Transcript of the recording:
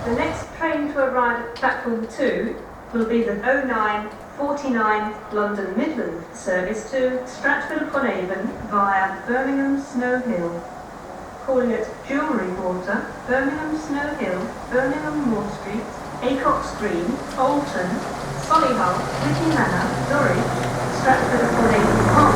The next train to arrive at platform 2 will be the 09:49 London Midland service to Stratford-upon-Avon via Birmingham Snow Hill, calling at Jewellery Quarter, Birmingham Snow Hill, Birmingham Moor Street, Acox Green, Chiltern, Solihull, Whitty Manor, Norwich, Stratford-upon-Avon Park.